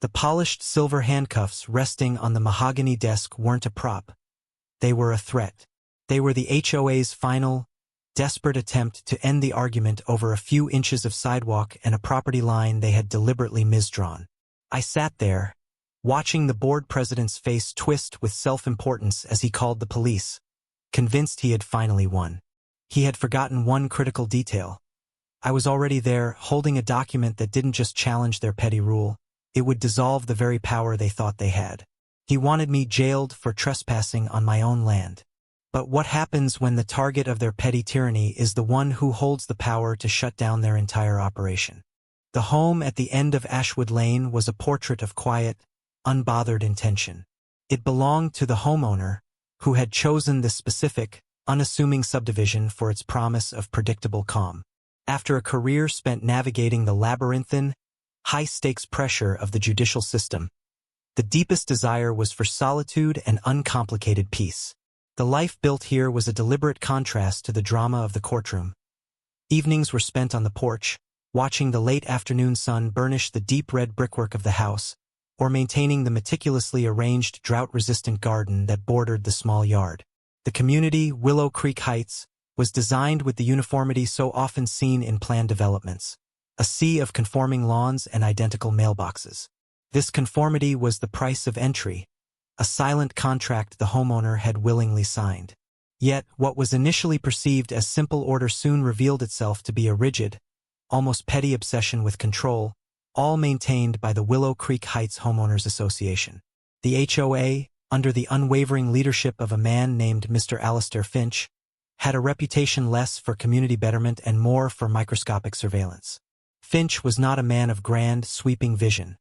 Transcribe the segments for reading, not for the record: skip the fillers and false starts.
The polished silver handcuffs resting on the mahogany desk weren't a prop. They were a threat. They were the HOA's final, desperate attempt to end the argument over a few inches of sidewalk and a property line they had deliberately misdrawn. I sat there, watching the board president's face twist with self-importance as he called the police, convinced he had finally won. He had forgotten one critical detail. I was already there, holding a document that didn't just challenge their petty rule, it would dissolve the very power they thought they had. He wanted me jailed for trespassing on my own land. But what happens when the target of their petty tyranny is the one who holds the power to shut down their entire operation? The home at the end of Ashwood Lane was a portrait of quiet, unbothered intention. It belonged to the homeowner, who had chosen this specific, unassuming subdivision for its promise of predictable calm. After a career spent navigating the labyrinthine, high-stakes pressure of the judicial system, the deepest desire was for solitude and uncomplicated peace. The life built here was a deliberate contrast to the drama of the courtroom. Evenings were spent on the porch, watching the late afternoon sun burnish the deep red brickwork of the house, or maintaining the meticulously arranged drought-resistant garden that bordered the small yard. The community, Willow Creek Heights, was designed with the uniformity so often seen in planned developments, a sea of conforming lawns and identical mailboxes. This conformity was the price of entry, a silent contract the homeowner had willingly signed. Yet, what was initially perceived as simple order soon revealed itself to be a rigid, almost petty obsession with control, all maintained by the Willow Creek Heights Homeowners Association. The HOA, under the unwavering leadership of a man named Mr. Alistair Finch, had a reputation less for community betterment and more for microscopic surveillance. Finch was not a man of grand, sweeping vision.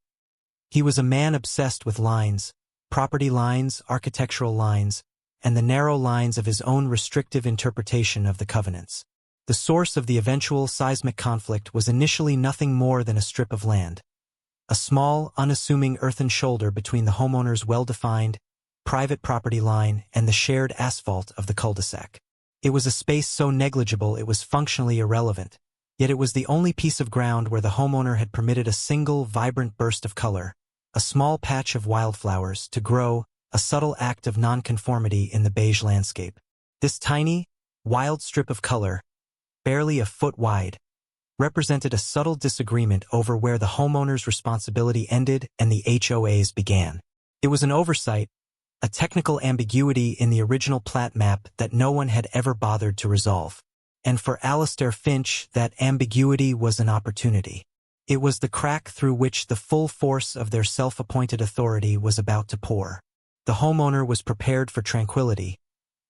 He was a man obsessed with lines, property lines, architectural lines, and the narrow lines of his own restrictive interpretation of the covenants. The source of the eventual seismic conflict was initially nothing more than a strip of land, a small, unassuming earthen shoulder between the homeowner's well-defined, private property line and the shared asphalt of the cul-de-sac. It was a space so negligible it was functionally irrelevant, yet it was the only piece of ground where the homeowner had permitted a single, vibrant burst of color, a small patch of wildflowers, to grow, a subtle act of nonconformity in the beige landscape. This tiny, wild strip of color, barely a foot wide, represented a subtle disagreement over where the homeowner's responsibility ended and the HOA's began. It was an oversight, a technical ambiguity in the original plat map that no one had ever bothered to resolve. And for Alistair Finch, that ambiguity was an opportunity. It was the crack through which the full force of their self-appointed authority was about to pour. The homeowner was prepared for tranquility,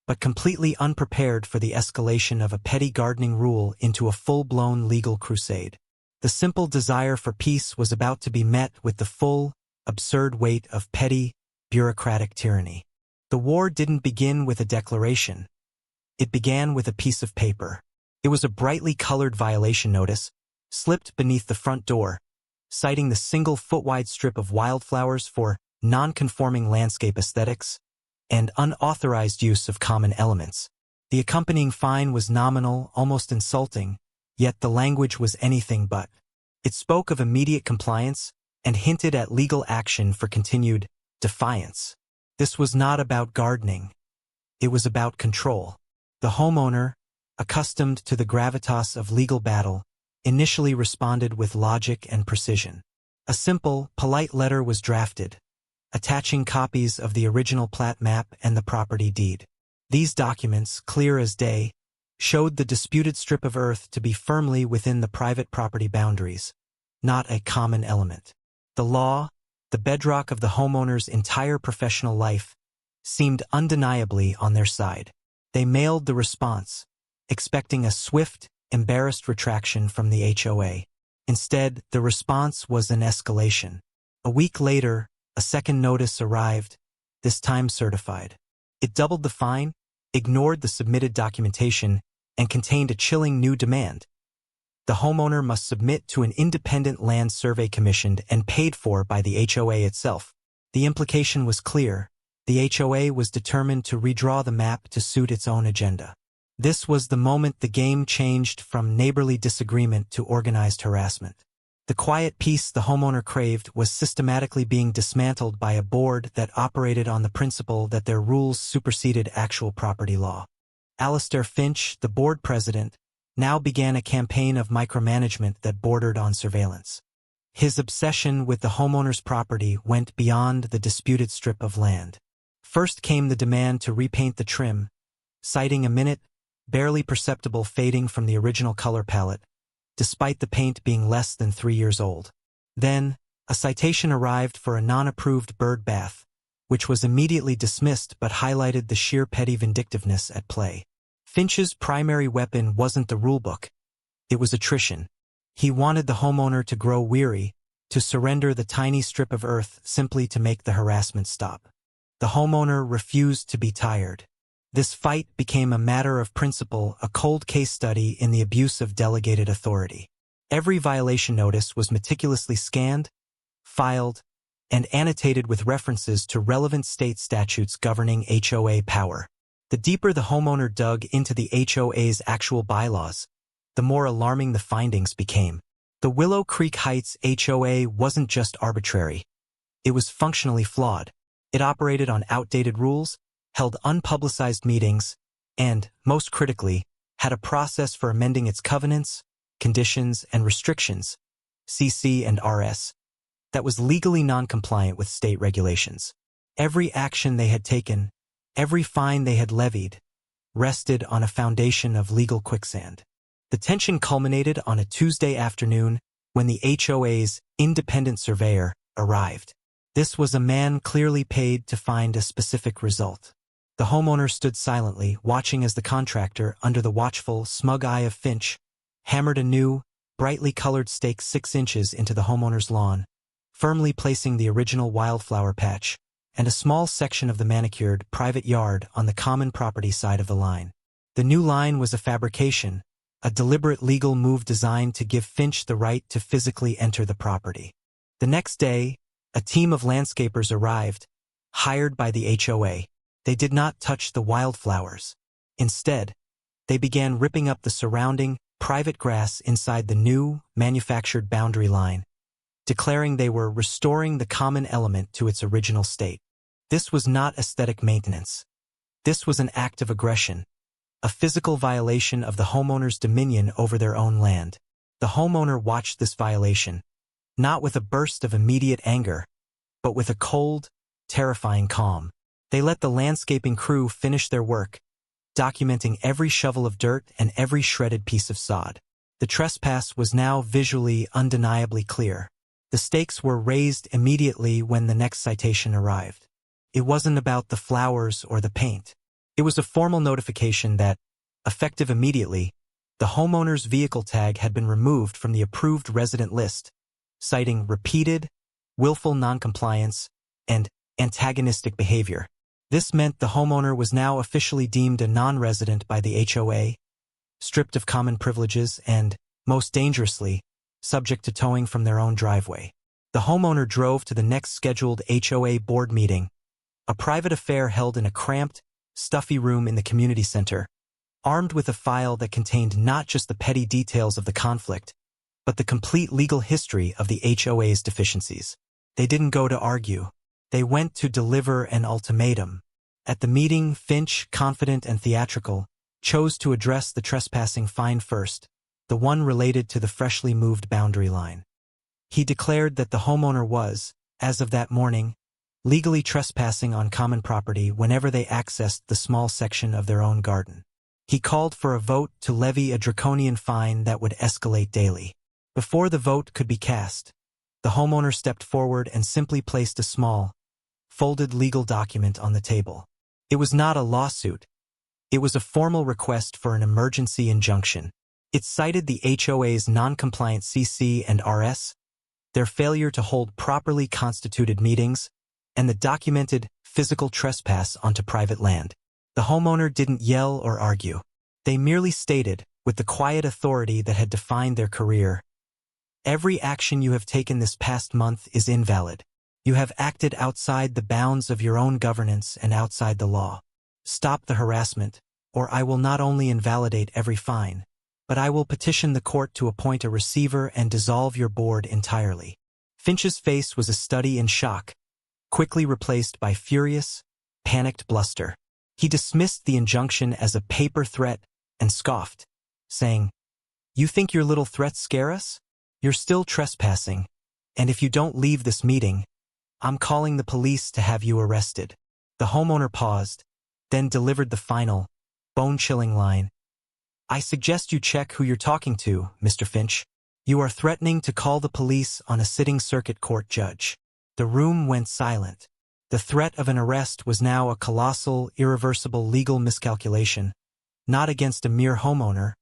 but completely unprepared for the escalation of a petty gardening rule into a full-blown legal crusade. The simple desire for peace was about to be met with the full, absurd weight of petty, bureaucratic tyranny. The war didn't begin with a declaration. It began with a piece of paper. It was a brightly colored violation notice, slipped beneath the front door, citing the single foot-wide strip of wildflowers for non-conforming landscape aesthetics and unauthorized use of common elements. The accompanying fine was nominal, almost insulting, yet the language was anything but. It spoke of immediate compliance and hinted at legal action for continued defiance. This was not about gardening. It was about control. The homeowner, accustomed to the gravitas of legal battle, initially responded with logic and precision. A simple, polite letter was drafted, attaching copies of the original plat map and the property deed. These documents, clear as day, showed the disputed strip of earth to be firmly within the private property boundaries, not a common element. The law, the bedrock of the homeowner's entire professional life, seemed undeniably on their side. They mailed the response, expecting a swift, embarrassed retraction from the HOA. Instead, the response was an escalation. A week later, a second notice arrived, this time certified. It doubled the fine, ignored the submitted documentation, and contained a chilling new demand. The homeowner must submit to an independent land survey commissioned and paid for by the HOA itself. The implication was clear. The HOA was determined to redraw the map to suit its own agenda. This was the moment the game changed from neighborly disagreement to organized harassment. The quiet peace the homeowner craved was systematically being dismantled by a board that operated on the principle that their rules superseded actual property law. Alistair Finch, the board president, now began a campaign of micromanagement that bordered on surveillance. His obsession with the homeowner's property went beyond the disputed strip of land. First came the demand to repaint the trim, citing a minute, barely perceptible fading from the original color palette, despite the paint being less than 3 years old. Then, a citation arrived for a non-approved bird bath, which was immediately dismissed but highlighted the sheer petty vindictiveness at play. Finch's primary weapon wasn't the rulebook. It was attrition. He wanted the homeowner to grow weary, to surrender the tiny strip of earth simply to make the harassment stop. The homeowner refused to be tired. This fight became a matter of principle, a cold case study in the abuse of delegated authority. Every violation notice was meticulously scanned, filed, and annotated with references to relevant state statutes governing HOA power. The deeper the homeowner dug into the HOA's actual bylaws, the more alarming the findings became. The Willow Creek Heights HOA wasn't just arbitrary. It was functionally flawed. It operated on outdated rules, held unpublicized meetings, and, most critically, had a process for amending its covenants, conditions, and restrictions, CC and RS, that was legally non-compliant with state regulations. Every action they had taken, every fine they had levied, rested on a foundation of legal quicksand. The tension culminated on a Tuesday afternoon when the HOA's independent surveyor arrived. This was a man clearly paid to find a specific result. The homeowner stood silently, watching as the contractor, under the watchful, smug eye of Finch, hammered a new, brightly colored stake 6 inches into the homeowner's lawn, firmly placing the original wildflower patch and a small section of the manicured private yard on the common property side of the line. The new line was a fabrication, a deliberate legal move designed to give Finch the right to physically enter the property. The next day, a team of landscapers arrived, hired by the HOA. They did not touch the wildflowers. Instead, they began ripping up the surrounding, private grass inside the new, manufactured boundary line, declaring they were restoring the common element to its original state. This was not aesthetic maintenance. This was an act of aggression, a physical violation of the homeowner's dominion over their own land. The homeowner watched this violation, not with a burst of immediate anger, but with a cold, terrifying calm. They let the landscaping crew finish their work, documenting every shovel of dirt and every shredded piece of sod. The trespass was now visually undeniably clear. The stakes were raised immediately when the next citation arrived. It wasn't about the flowers or the paint. It was a formal notification that, effective immediately, the homeowner's vehicle tag had been removed from the approved resident list, citing repeated, willful noncompliance, and antagonistic behavior. This meant the homeowner was now officially deemed a non-resident by the HOA, stripped of common privileges and, most dangerously, subject to towing from their own driveway. The homeowner drove to the next scheduled HOA board meeting, a private affair held in a cramped, stuffy room in the community center, armed with a file that contained not just the petty details of the conflict, but the complete legal history of the HOA's deficiencies. They didn't go to argue. They went to deliver an ultimatum. At the meeting, Finch, confident and theatrical, chose to address the trespassing fine first, the one related to the freshly moved boundary line. He declared that the homeowner was, as of that morning, legally trespassing on common property whenever they accessed the small section of their own garden. He called for a vote to levy a draconian fine that would escalate daily. Before the vote could be cast, the homeowner stepped forward and simply placed a small, folded legal document on the table. It was not a lawsuit. It was a formal request for an emergency injunction. It cited the HOA's non-compliant CC and RS, their failure to hold properly constituted meetings, and the documented physical trespass onto private land. The homeowner didn't yell or argue. They merely stated, with the quiet authority that had defined their career, "Every action you have taken this past month is invalid. You have acted outside the bounds of your own governance and outside the law. Stop the harassment, or I will not only invalidate every fine, but I will petition the court to appoint a receiver and dissolve your board entirely." Finch's face was a study in shock, quickly replaced by furious, panicked bluster. He dismissed the injunction as a paper threat and scoffed, saying, "You think your little threats scare us? You're still trespassing, and if you don't leave this meeting, I'm calling the police to have you arrested." The homeowner paused, then delivered the final, bone-chilling line. "I suggest you check who you're talking to, Mr. Finch. You are threatening to call the police on a sitting circuit court judge." The room went silent. The threat of an arrest was now a colossal, irreversible legal miscalculation, not against a mere homeowner,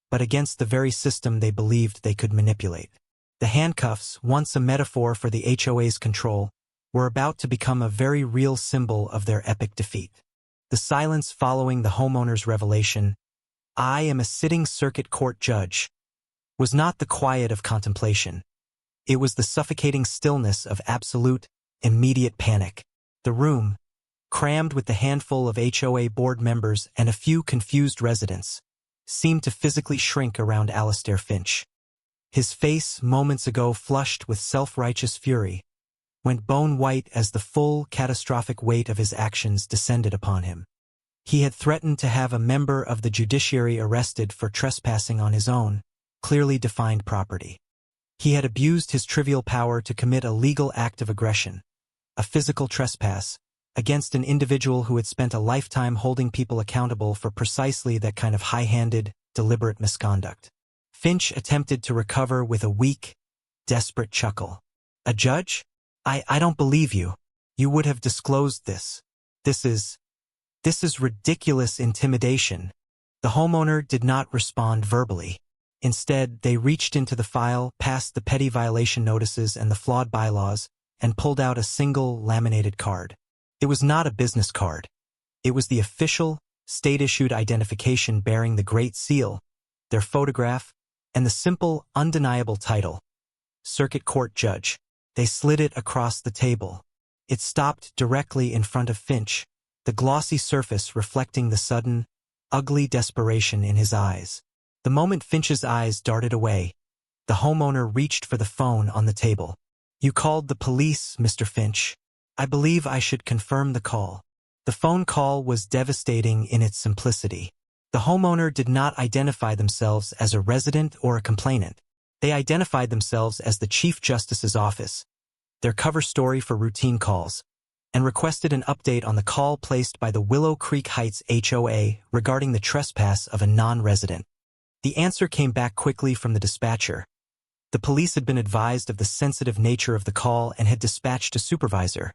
but against the very system they believed they could manipulate. The handcuffs, once a metaphor for the HOA's control, were about to become a very real symbol of their epic defeat. The silence following the homeowner's revelation, "I am a sitting circuit court judge," was not the quiet of contemplation. It was the suffocating stillness of absolute, immediate panic. The room, crammed with the handful of HOA board members and a few confused residents, seemed to physically shrink around Alastair Finch. His face, moments ago flushed with self-righteous fury, went bone-white as the full, catastrophic weight of his actions descended upon him. He had threatened to have a member of the judiciary arrested for trespassing on his own, clearly defined property. He had abused his trivial power to commit a legal act of aggression, a physical trespass, against an individual who had spent a lifetime holding people accountable for precisely that kind of high-handed, deliberate misconduct. Finch attempted to recover with a weak, desperate chuckle. "A judge? I don't believe you. You would have disclosed this. This is ridiculous intimidation." The homeowner did not respond verbally. Instead, they reached into the file, past the petty violation notices and the flawed bylaws, and pulled out a single laminated card. It was not a business card. It was the official, state-issued identification bearing the Great Seal, their photograph, and the simple, undeniable title, Circuit Court Judge. They slid it across the table. It stopped directly in front of Finch, the glossy surface reflecting the sudden, ugly desperation in his eyes. The moment Finch's eyes darted away, the homeowner reached for the phone on the table. "You called the police, Mr. Finch. I believe I should confirm the call." The phone call was devastating in its simplicity. The homeowner did not identify themselves as a resident or a complainant. They identified themselves as the Chief Justice's office, their cover story for routine calls, and requested an update on the call placed by the Willow Creek Heights HOA regarding the trespass of a non-resident. The answer came back quickly from the dispatcher. The police had been advised of the sensitive nature of the call and had dispatched a supervisor,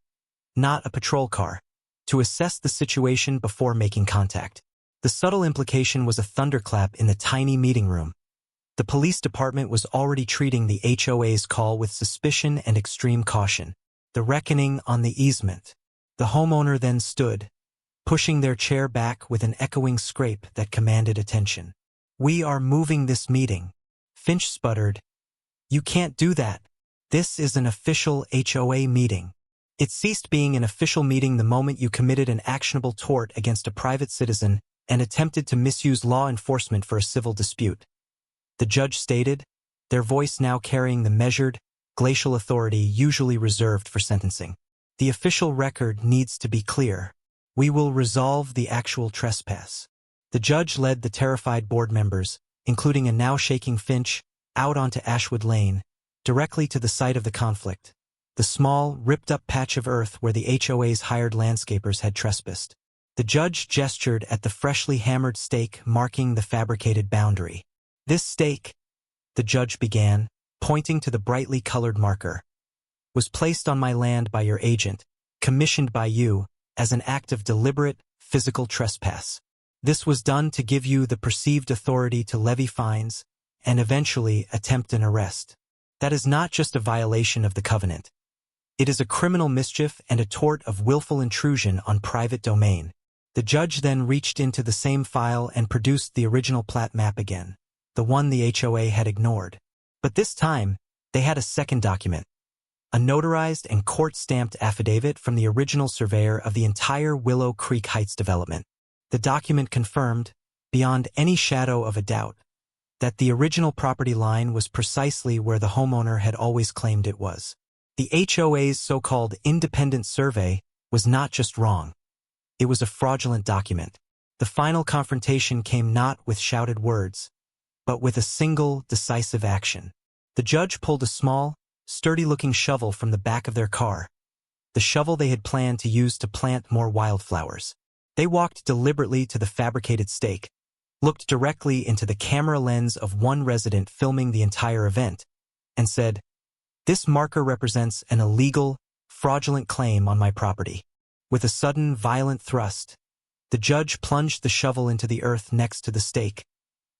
not a patrol car, to assess the situation before making contact. The subtle implication was a thunderclap in the tiny meeting room. The police department was already treating the HOA's call with suspicion and extreme caution. The reckoning on the easement. The homeowner then stood, pushing their chair back with an echoing scrape that commanded attention. "We are moving this meeting," Finch sputtered. "You can't do that. This is an official HOA meeting." It ceased being an official meeting the moment you committed an actionable tort against a private citizen and attempted to misuse law enforcement for a civil dispute. The judge stated, their voice now carrying the measured, glacial authority usually reserved for sentencing. "The official record needs to be clear. We will resolve the actual trespass." The judge led the terrified board members, including a now shaking Finch, out onto Ashwood Lane, directly to the site of the conflict, the small, ripped-up patch of earth where the HOA's hired landscapers had trespassed. The judge gestured at the freshly hammered stake marking the fabricated boundary. "This stake," the judge began, pointing to the brightly colored marker, "was placed on my land by your agent, commissioned by you, as an act of deliberate, physical trespass. This was done to give you the perceived authority to levy fines and eventually attempt an arrest. That is not just a violation of the covenant. It is a criminal mischief and a tort of willful intrusion on private domain." The judge then reached into the same file and produced the original plat map again, the one the HOA had ignored. But this time, they had a second document, a notarized and court-stamped affidavit from the original surveyor of the entire Willow Creek Heights development. The document confirmed, beyond any shadow of a doubt, that the original property line was precisely where the homeowner had always claimed it was. The HOA's so-called independent survey was not just wrong. It was a fraudulent document. The final confrontation came not with shouted words, but with a single, decisive action. The judge pulled a small, sturdy-looking shovel from the back of their car, the shovel they had planned to use to plant more wildflowers. They walked deliberately to the fabricated stake, looked directly into the camera lens of one resident filming the entire event, and said, "This marker represents an illegal, fraudulent claim on my property." With a sudden, violent thrust, the judge plunged the shovel into the earth next to the stake,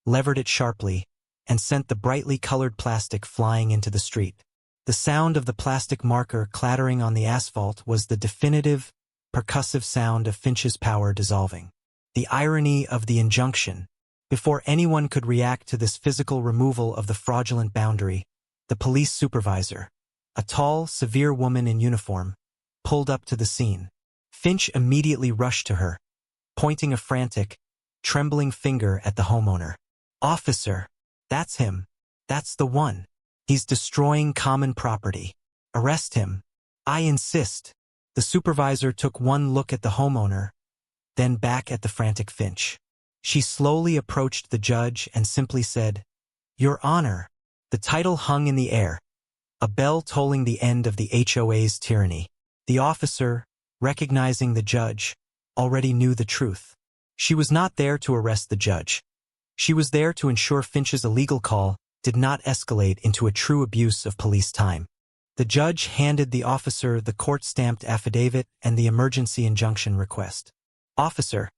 levered it sharply, and sent the brightly colored plastic flying into the street. The sound of the plastic marker clattering on the asphalt was the definitive, percussive sound of Finch's power dissolving. The irony of the injunction. Before anyone could react to this physical removal of the fraudulent boundary, the police supervisor, a tall, severe woman in uniform, pulled up to the scene. Finch immediately rushed to her, pointing a frantic, trembling finger at the homeowner. "Officer, that's him. That's the one. He's destroying common property. Arrest him. I insist." The supervisor took one look at the homeowner, then back at the frantic Finch. She slowly approached the judge and simply said, "Your Honor." The title hung in the air, a bell tolling the end of the HOA's tyranny. The officer, recognizing the judge, already knew the truth. She was not there to arrest the judge. She was there to ensure Finch's illegal call did not escalate into a true abuse of police time. The judge handed the officer the court-stamped affidavit and the emergency injunction request. "Officer,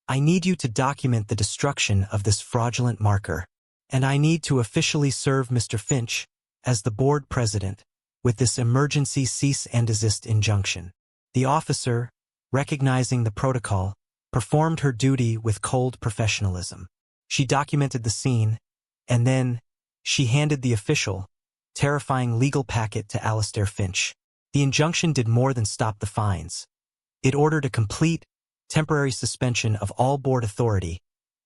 I need you to document the destruction of this fraudulent marker, and I need to officially serve Mr. Finch, as the board president, with this emergency cease and desist injunction." The officer, recognizing the protocol, performed her duty with cold professionalism. She documented the scene, and then she handed the official, terrifying legal packet to Alastair Finch. The injunction did more than stop the fines. It ordered a complete, temporary suspension of all board authority,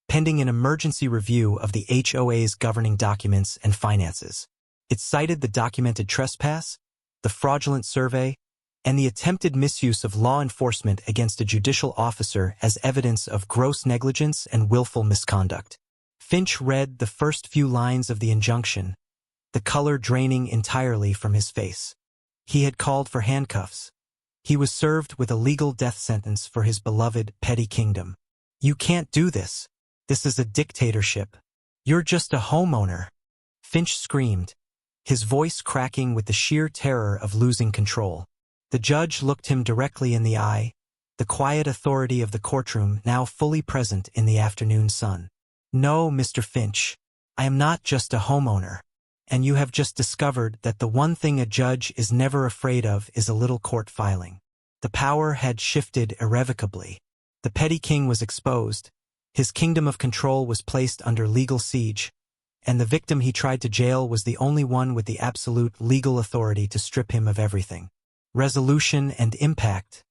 pending an emergency review of the HOA's governing documents and finances. It cited the documented trespass, the fraudulent survey, and the attempted misuse of law enforcement against a judicial officer as evidence of gross negligence and willful misconduct. Finch read the first few lines of the injunction, the color draining entirely from his face. He had called for handcuffs. He was served with a legal death sentence for his beloved petty kingdom. "You can't do this. This is a dictatorship. You're just a homeowner," Finch screamed, his voice cracking with the sheer terror of losing control. The judge looked him directly in the eye, the quiet authority of the courtroom now fully present in the afternoon sun. "No, Mr. Finch, I am not just a homeowner, and you have just discovered that the one thing a judge is never afraid of is a little court filing." The power had shifted irrevocably. The petty king was exposed, his kingdom of control was placed under legal siege, and the victim he tried to jail was the only one with the absolute legal authority to strip him of everything. Resolution and impact.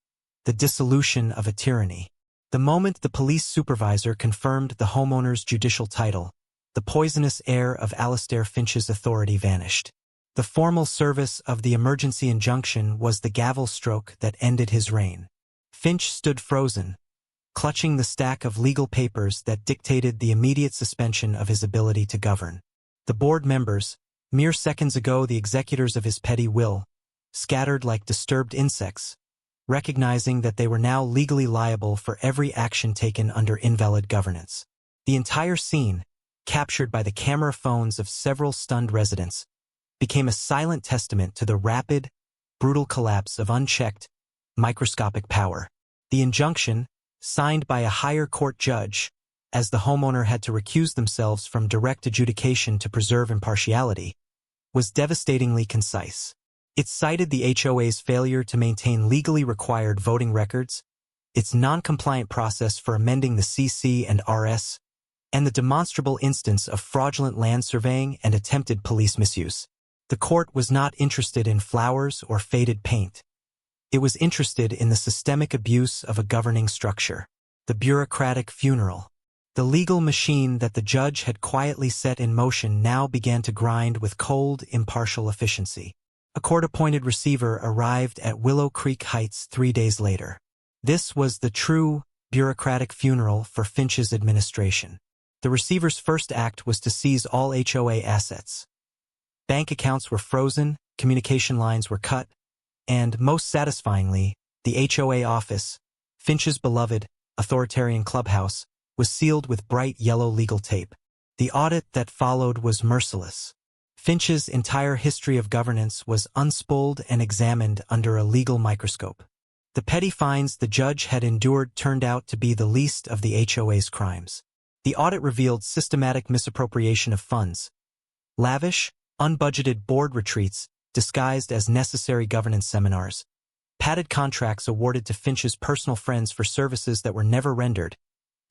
The dissolution of a tyranny. The moment the police supervisor confirmed the homeowner's judicial title, the poisonous air of Alastair Finch's authority vanished. The formal service of the emergency injunction was the gavel stroke that ended his reign. Finch stood frozen, clutching the stack of legal papers that dictated the immediate suspension of his ability to govern. The board members, mere seconds ago the executors of his petty will, scattered like disturbed insects, recognizing that they were now legally liable for every action taken under invalid governance. The entire scene, captured by the camera phones of several stunned residents, became a silent testament to the rapid, brutal collapse of unchecked, microscopic power. The injunction, signed by a higher court judge, as the homeowner had to recuse themselves from direct adjudication to preserve impartiality, was devastatingly concise. It cited the HOA's failure to maintain legally required voting records, its non-compliant process for amending the CC and RS, and the demonstrable instance of fraudulent land surveying and attempted police misuse. The court was not interested in flowers or faded paint. It was interested in the systemic abuse of a governing structure. The bureaucratic funeral. The legal machine that the judge had quietly set in motion now began to grind with cold, impartial efficiency. A court-appointed receiver arrived at Willow Creek Heights 3 days later. This was the true, bureaucratic funeral for Finch's administration. The receiver's first act was to seize all HOA assets. Bank accounts were frozen, communication lines were cut, and, most satisfyingly, the HOA office, Finch's beloved, authoritarian clubhouse, was sealed with bright yellow legal tape. The audit that followed was merciless. Finch's entire history of governance was unspooled and examined under a legal microscope. The petty fines the judge had endured turned out to be the least of the HOA's crimes. The audit revealed systematic misappropriation of funds, lavish, unbudgeted board retreats disguised as necessary governance seminars, padded contracts awarded to Finch's personal friends for services that were never rendered,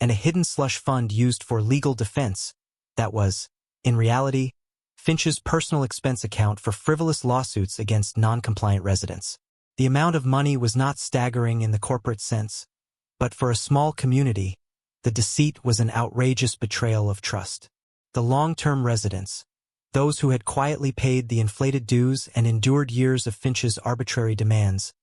and a hidden slush fund used for legal defense that was, in reality, Finch's personal expense account for frivolous lawsuits against non-compliant residents. The amount of money was not staggering in the corporate sense, but for a small community, the deceit was an outrageous betrayal of trust. The long-term residents, those who had quietly paid the inflated dues and endured years of Finch's arbitrary demands,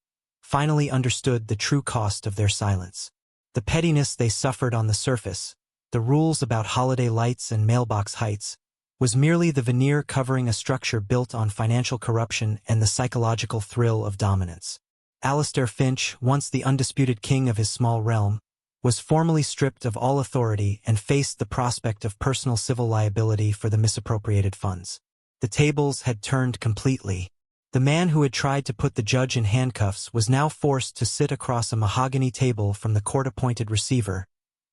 finally understood the true cost of their silence. The pettiness they suffered on the surface, the rules about holiday lights and mailbox heights, was merely the veneer covering a structure built on financial corruption and the psychological thrill of dominance. Alastair Finch, once the undisputed king of his small realm, was formally stripped of all authority and faced the prospect of personal civil liability for the misappropriated funds. The tables had turned completely. The man who had tried to put the judge in handcuffs was now forced to sit across a mahogany table from the court-appointed receiver,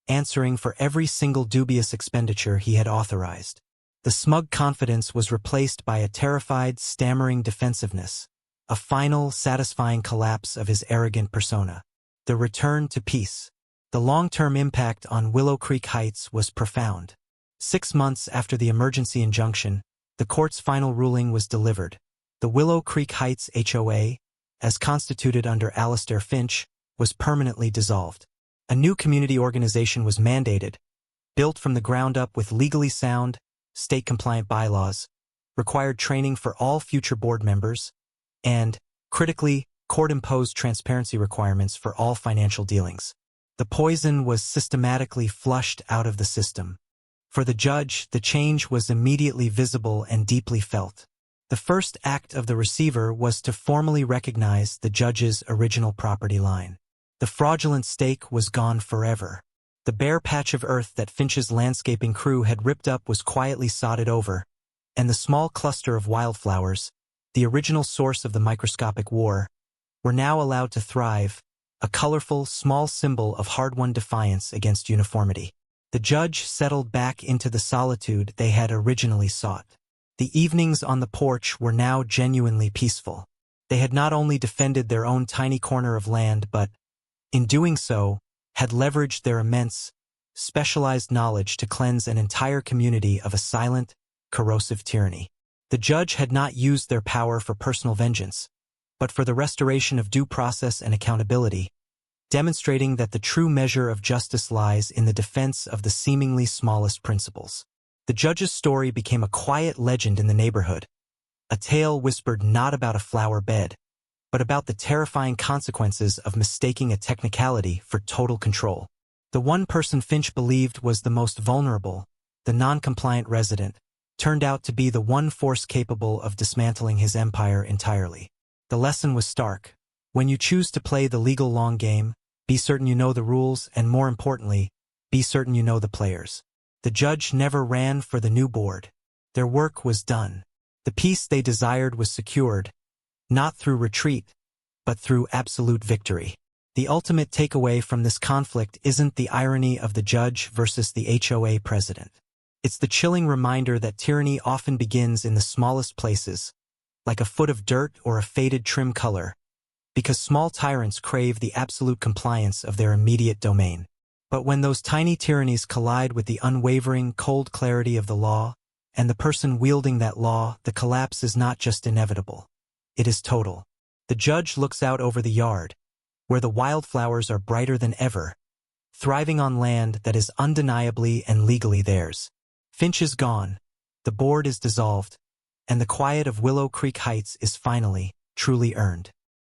answering for every single dubious expenditure he had authorized. The smug confidence was replaced by a terrified, stammering defensiveness, a final, satisfying collapse of his arrogant persona. The return to peace. The long-term impact on Willow Creek Heights was profound. 6 months after the emergency injunction, the court's final ruling was delivered. The Willow Creek Heights HOA, as constituted under Alastair Finch, was permanently dissolved. A new community organization was mandated, built from the ground up with legally sound, state-compliant bylaws, required training for all future board members, and, critically, court-imposed transparency requirements for all financial dealings. The poison was systematically flushed out of the system. For the judge, the change was immediately visible and deeply felt. The first act of the receiver was to formally recognize the judge's original property line. The fraudulent stake was gone forever. The bare patch of earth that Finch's landscaping crew had ripped up was quietly sodded over, and the small cluster of wildflowers, the original source of the microscopic war, were now allowed to thrive, a colorful, small symbol of hard-won defiance against uniformity. The judge settled back into the solitude they had originally sought. The evenings on the porch were now genuinely peaceful. They had not only defended their own tiny corner of land but, in doing so, had leveraged their immense, specialized knowledge to cleanse an entire community of a silent, corrosive tyranny. The judge had not used their power for personal vengeance, but for the restoration of due process and accountability, demonstrating that the true measure of justice lies in the defense of the seemingly smallest principles. The judge's story became a quiet legend in the neighborhood, a tale whispered not about a flower bed, but about the terrifying consequences of mistaking a technicality for total control. The one person Finch believed was the most vulnerable, the non-compliant resident, turned out to be the one force capable of dismantling his empire entirely. The lesson was stark. When you choose to play the legal long game, be certain you know the rules and, more importantly, be certain you know the players. The judge never ran for the new board. Their work was done. The peace they desired was secured, not through retreat, but through absolute victory. The ultimate takeaway from this conflict isn't the irony of the judge versus the HOA president. It's the chilling reminder that tyranny often begins in the smallest places, like a foot of dirt or a faded trim color, because small tyrants crave the absolute compliance of their immediate domain. But when those tiny tyrannies collide with the unwavering, cold clarity of the law, and the person wielding that law, the collapse is not just inevitable. It is total. The judge looks out over the yard, where the wildflowers are brighter than ever, thriving on land that is undeniably and legally theirs. Finch is gone, the board is dissolved, and the quiet of Willow Creek Heights is finally, truly earned.